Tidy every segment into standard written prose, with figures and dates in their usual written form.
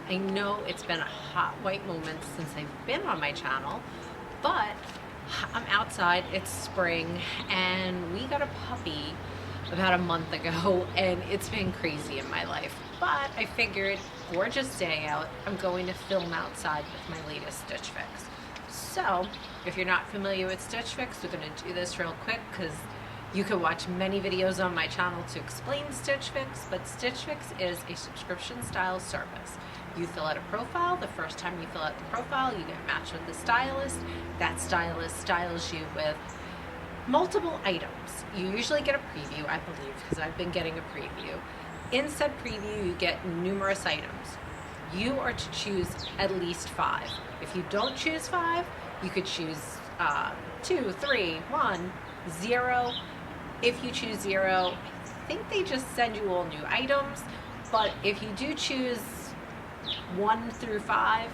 I know it's been a hot white moment since I've been on my channel, but I'm outside, it's spring, and we got a puppy about a month ago, and it's been crazy in my life. But I figured, gorgeous day out, I'm going to film outside with my latest Stitch Fix. So, if you're not familiar with Stitch Fix, we're going to do this real quick because you can watch many videos on my channel to explain Stitch Fix, but Stitch Fix is a subscription style service. You fill out a profile. The first time you fill out the profile, you get matched with the stylist. That stylist styles you with multiple items. You usually get a preview, I believe, because I've been getting a preview. In said preview, you get numerous items. You are to choose at least 5. If you don't choose 5, you could choose 2, 3, 1, 0. If you choose 0, I think they just send you all new items, but if you do choose 1 through 5,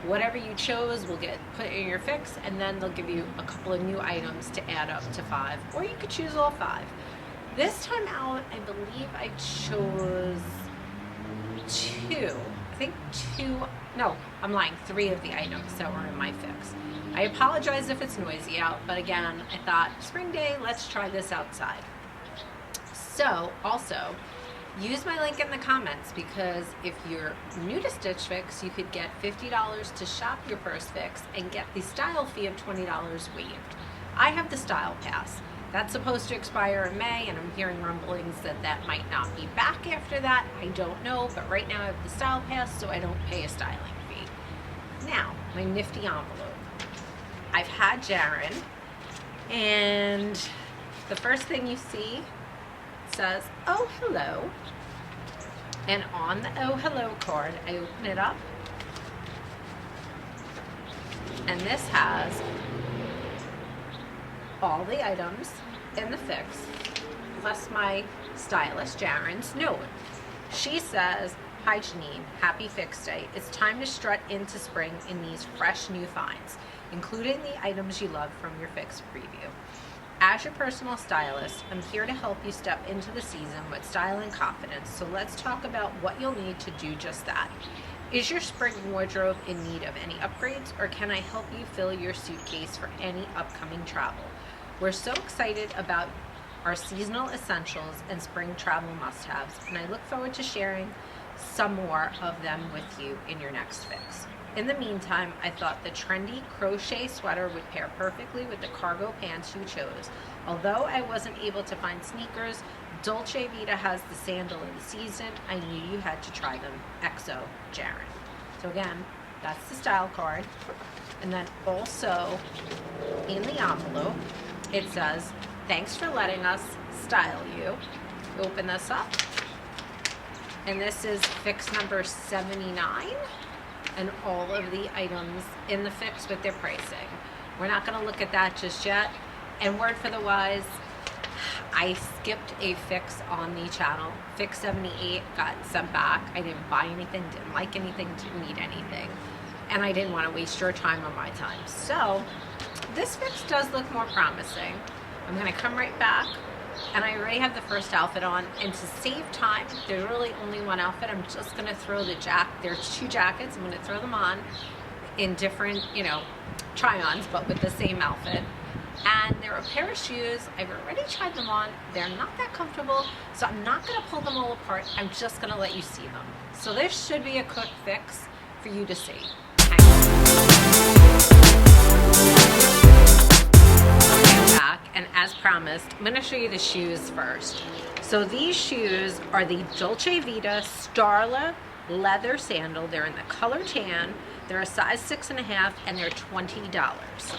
whatever you chose will get put in your fix, and then they'll give you a couple of new items to add up to 5, or you could choose all 5. This time out, I believe I chose 2. I think 2, no, I'm lying, 3 of the items that were in my fix. I apologize if it's noisy out, but again, I thought, spring day, let's try this outside. So, also, use my link in the comments, because if you're new to Stitch Fix, you could get $50 to shop your first fix and get the style fee of $20 waived. I have the Style Pass. That's supposed to expire in May, and I'm hearing rumblings that that might not be back after that. I don't know, but right now I have the Style Pass, so I don't pay a styling fee. Now, my nifty envelope. I've had Jaryn, and the first thing you see says, "Oh, hello." And on the "Oh, hello" card, I open it up, and this has all the items in the fix, plus my stylist, Jaryn's note. She says, "Hi Janine, happy fix day. It's time to strut into spring in these fresh new finds, including the items you love from your fix preview. As your personal stylist, I'm here to help you step into the season with style and confidence, so let's talk about what you'll need to do just that. Is your spring wardrobe in need of any upgrades, or can I help you fill your suitcase for any upcoming travel? We're so excited about our seasonal essentials and spring travel must-haves, and I look forward to sharing some more of them with you in your next fix. In the meantime, I thought the trendy crochet sweater would pair perfectly with the cargo pants you chose. Although I wasn't able to find sneakers, Dolce Vita has the sandal in season. I knew you had to try them. XO, Jaryn." So again, that's the style card. And then also in the envelope, it says, "Thanks for letting us style you." Open this up, and this is fix number 79. And all of the items in the fix with their pricing. We're not going to look at that just yet. And word for the wise, I skipped a fix on the channel. Fix 78 got sent back. I didn't buy anything, didn't like anything, didn't need anything. And I didn't want to waste your time or my time. So this fix does look more promising. I'm going to come right back. And I already have the first outfit on, and to save time, there's really only one outfit. I'm just going to throw the there's 2 jackets, I'm going to throw them on in different, try-ons, but with the same outfit. And there are a pair of shoes, I've already tried them on, they're not that comfortable, so I'm not going to pull them all apart, I'm just going to let you see them. So this should be a quick fix for you to see. Back, and as promised, I'm going to show you the shoes first. So these shoes are the Dolce Vita Starla leather sandal. They're in the color tan. They're a size 6.5, and they're $20.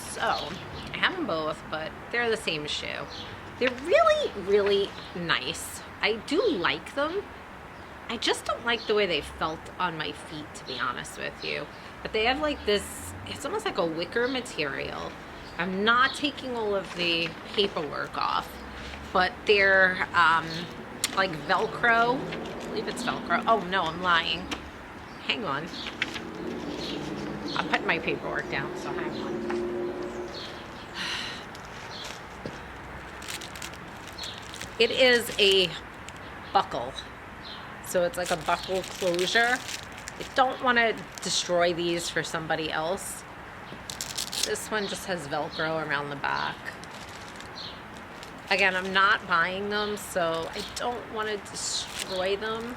So I have them both, but they're the same shoe. They're really, really nice. I do like them. I just don't like the way they felt on my feet, to be honest with you. But they have like this, it's almost like a wicker material. I'm not taking all of the paperwork off, but they're like Velcro. I believe it's Velcro. Oh no, I'm lying. Hang on. I'm putting my paperwork down, so hang on. It is a buckle. so it's like a buckle closure. I don't want to destroy these for somebody else. This one just has Velcro around the back. Again, I'm not buying them, so I don't want to destroy them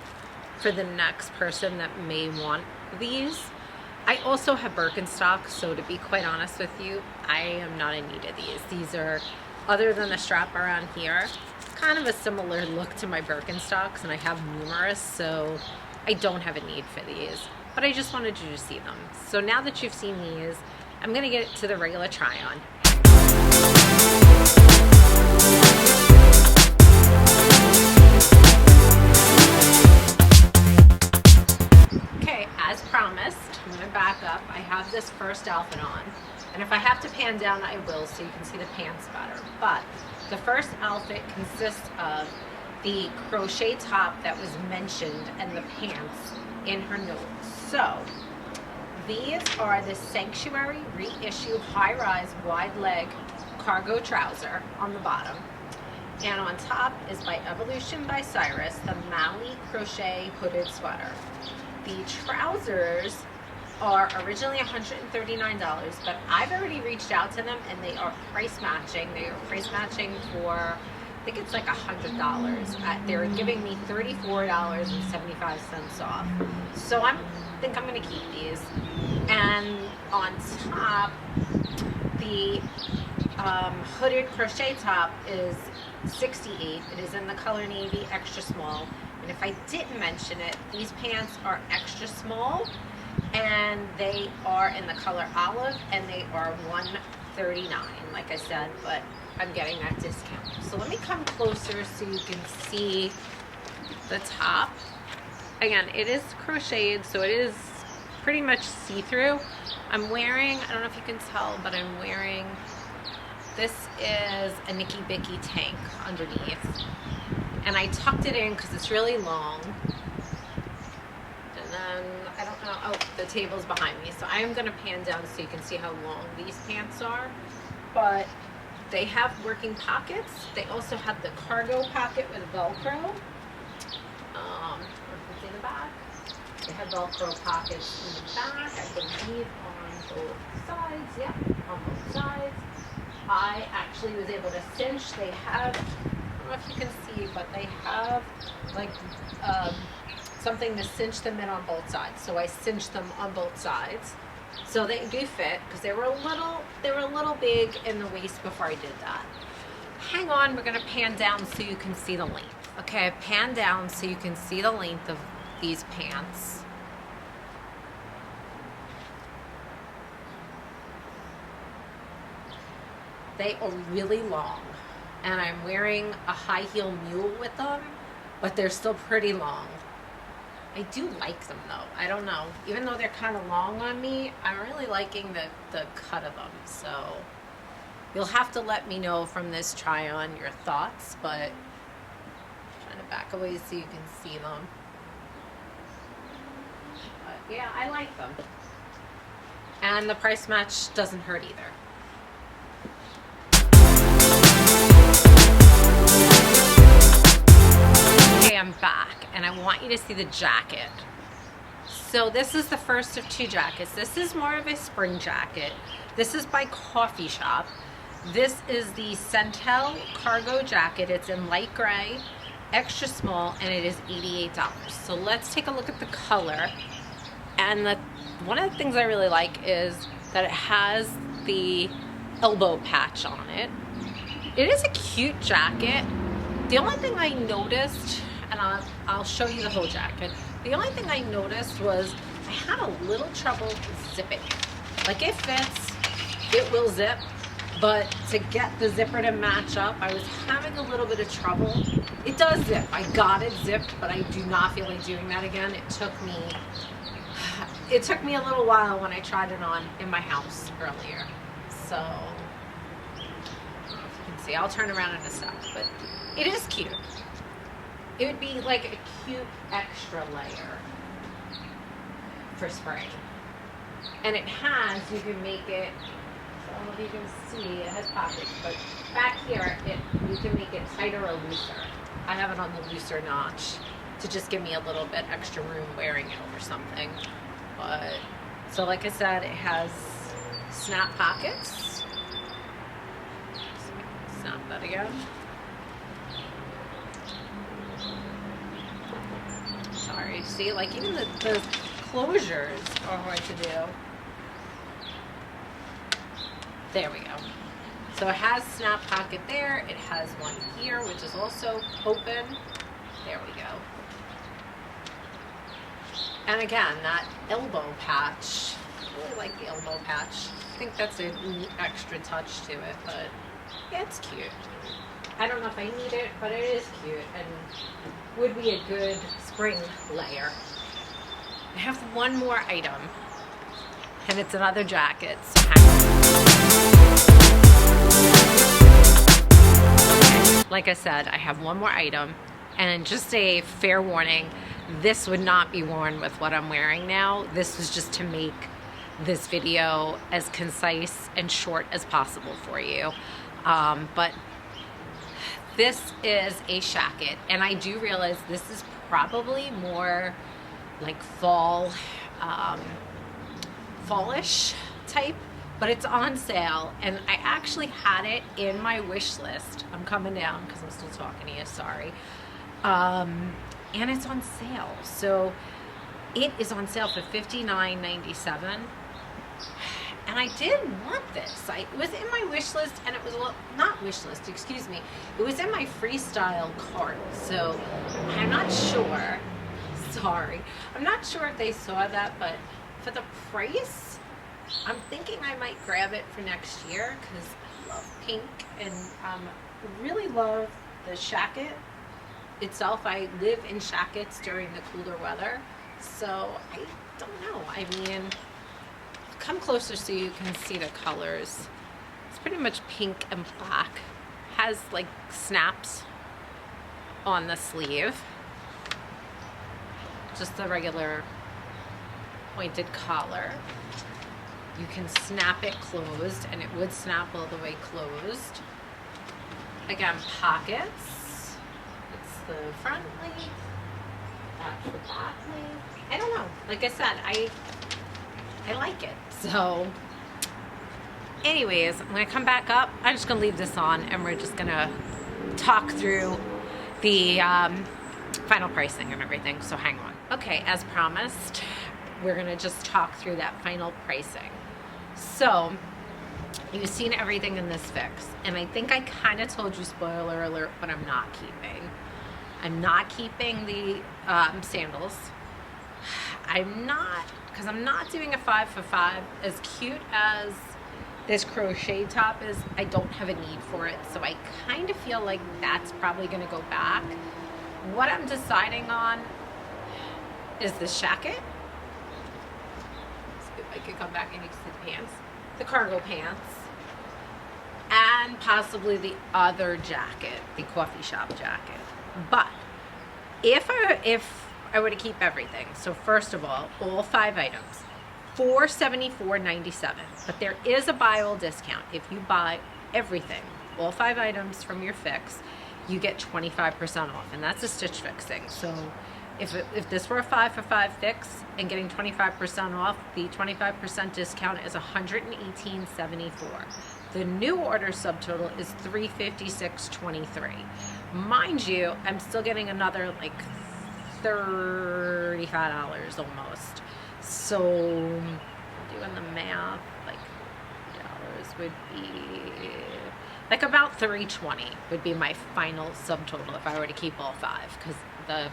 for the next person that may want these. I also have Birkenstock, so to be quite honest with you, I am not in need of these. These are, other than the strap around here, kind of a similar look to my Birkenstocks, and I have numerous, so I don't have a need for these. But I just wanted you to see them. So now that you've seen these, I'm gonna get to the regular try-on. Okay, as promised, I'm gonna back up. I have this first outfit on, and if I have to pan down, I will, so you can see the pants better. But the first outfit consists of the crochet top that was mentioned and the pants in her notes. So these are the Sanctuary Reissue high-rise wide leg cargo trouser on the bottom, and on top is by Evolution by CYRUS, the Maui crochet hooded sweater. The trousers are originally $139, but I've already reached out to them and they are price matching. They are price matching for, I think it's like $100. They're giving me $34.75 off. So I think I'm gonna keep these. And on top, the hooded crochet top is $68. It is in the color navy, extra small. And if I didn't mention it, these pants are extra small, and they are in the color olive, and they are $139, like I said, but I'm getting that discount. So let me come closer so you can see the top. Again, it is crocheted, so it is pretty much see-through. I'm wearing, I don't know if you can tell, but I'm wearing, this is a Nicky Bicky tank underneath. And I tucked it in because it's really long. And then, I don't know, oh, the table's behind me. So I am gonna pan down so you can see how long these pants are. But they have working pockets. They also have the cargo pocket with Velcro. In the back. They have Velcro pockets in the back, I believe on both sides. Yep, on both sides. I actually was able to cinch. They have, I don't know if you can see, but they have like something to cinch them in on both sides. So I cinched them on both sides. So they do fit because they were a little big in the waist before I did that. Hang on, we're gonna pan down so you can see the length. Okay, pan down so you can see the length of these pants. They are really long, and I'm wearing a high heel mule with them, but they're still pretty long. I do like them though. I don't know. Even though they're kind of long on me, I'm really liking the cut of them. So you'll have to let me know from this try on your thoughts, but I'm trying to back away so you can see them. But yeah, I like them. And the price match doesn't hurt either. Okay, I'm back, and I want you to see the jacket. So this is the first of two jackets. This is more of a spring jacket. This is by COFFEESHOP. This is the Centel cargo jacket. It's in light gray, extra small, and it is $88. So let's take a look at the color. And one of the things I really like is that it has the elbow patch on it. It is a cute jacket. The only thing I noticed, and I'll show you the whole jacket. The only thing I noticed was I had a little trouble zipping it. Like it fits, it will zip, but to get the zipper to match up, I was having a little bit of trouble. It does zip. I got it zipped, but I do not feel like doing that again. It took me a little while when I tried it on in my house earlier. So, I don't know if you can see. I'll turn around in a sec, but it is cute. It would be like a cute extra layer for spring. And it has, you can make it, I don't know if you can see, it has pockets, but back here, you can make it tighter or looser. I have it on the looser notch. to just give me a little bit extra room wearing it over something. But, so like I said, it has snap pockets. Snap that again. Sorry, see, like even the closures are hard to do. There we go. So it has snap pocket there. It has one here, which is also open. There we go. And again, that elbow patch. I really like the elbow patch. I think that's an extra touch to it, but yeah, it's cute. I don't know if I need it, but it is cute and would be a good spring layer. I have one more item, and it's another jacket. So like I said, I have one more item, and just a fair warning, this would not be worn with what I'm wearing now. This was just to make this video as concise and short as possible for you. But this is a Shacket, and I do realize this is probably more like fall, fallish type, but it's on sale, and I actually had it in my wish list. I'm coming down because I'm still talking to you, sorry. And it's on sale, so it is on sale for $59.97. And I did want this. It was in my wish list, and it was, well, not wish list, excuse me. It was in my freestyle cart, so I'm not sure. Sorry. I'm not sure if they saw that, but for the price, I'm thinking I might grab it for next year because I love pink and really love the Shacket itself. I live in Shackets during the cooler weather, so I don't know. I mean, come closer so you can see the colors. It's pretty much pink and black. Has like snaps on the sleeve. Just the regular pointed collar. You can snap it closed, and it would snap all the way closed. Again, pockets. It's the front leg. That's the back leg. I don't know. Like I said, I like it. So anyways, when I come back up, I'm just gonna leave this on, and we're just gonna talk through the final pricing and everything, so hang on. Okay, as promised, we're gonna just talk through that final pricing. So you've seen everything in this fix, and I think I kind of told you, spoiler alert, what I'm not keeping. I'm not keeping the sandals. I'm not, because I'm not doing a 5 for 5. As cute as this crochet top is, I don't have a need for it, so I kind of feel like that's probably going to go back. What I'm deciding on is the Shacket. Let's see if I can come back and you can see the pants. The cargo pants. And possibly the other jacket, the coffee shop jacket. But if I were to keep everything, so first of all 5 items, $474.97. But there is a buy all discount. If you buy everything, all 5 items from your fix, you get 25% off, and that's a stitch fixing. So if this were a 5 for 5 fix and getting 25% off, the 25% discount is $118.74. The new order subtotal is $356.23. Mind you, I'm still getting another like $35 almost. So doing the math, like dollars would be like about $320 would be my final subtotal if I were to keep all 5, because the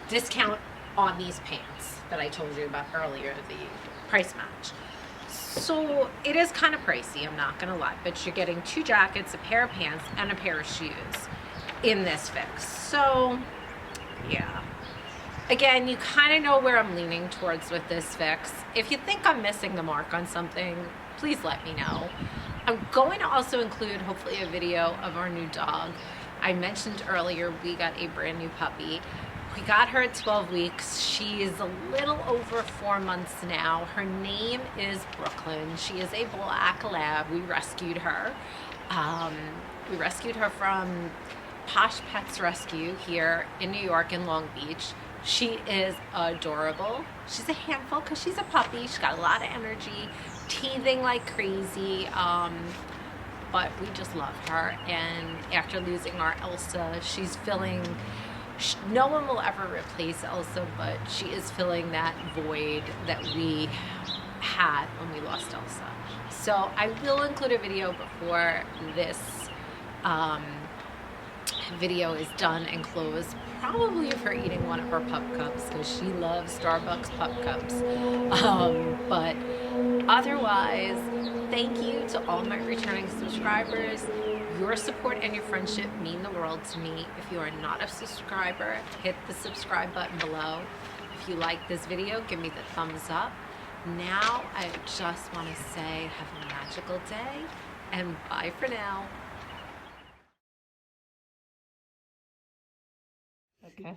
discount on these pants that I told you about earlier, the price match. So it is kind of pricey, I'm not gonna lie, but you're getting 2 jackets, a pair of pants, and a pair of shoes in this fix. So yeah, again, you kind of know where I'm leaning towards with this fix. If you think I'm missing the mark on something, please let me know. I'm going to also include hopefully a video of our new dog. I mentioned earlier we got a brand new puppy. We got her at 12 weeks. She is a little over 4 months now. Her name is Brooklyn. She is a black lab. We rescued her. We rescued her from Posh Pets Rescue here in New York in Long Beach. She is adorable. She's a handful because she's a puppy. She's got a lot of energy, teething like crazy, but we just love her. And after losing our Elsa, she's feeling, no one will ever replace Elsa, but she is filling that void that we had when we lost Elsa. So I will include a video before this video is done and closed, probably of her eating one of her pup cups, because she loves Starbucks pup cups. But otherwise, thank you to all my returning subscribers. Your support and your friendship mean the world to me. If you are not a subscriber, hit the subscribe button below. If you like this video, give me the thumbs up. Now I just want to say have a magical day and bye for now. Okay.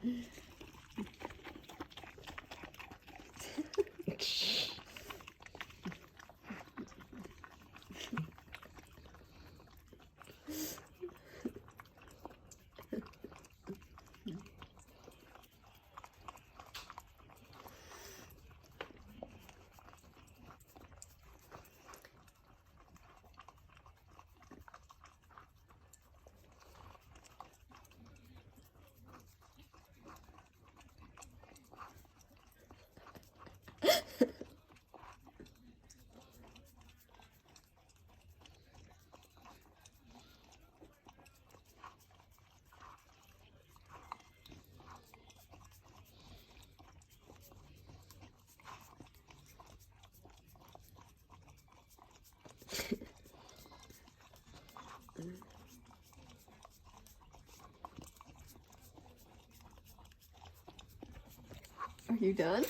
Are you done?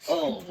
Oh.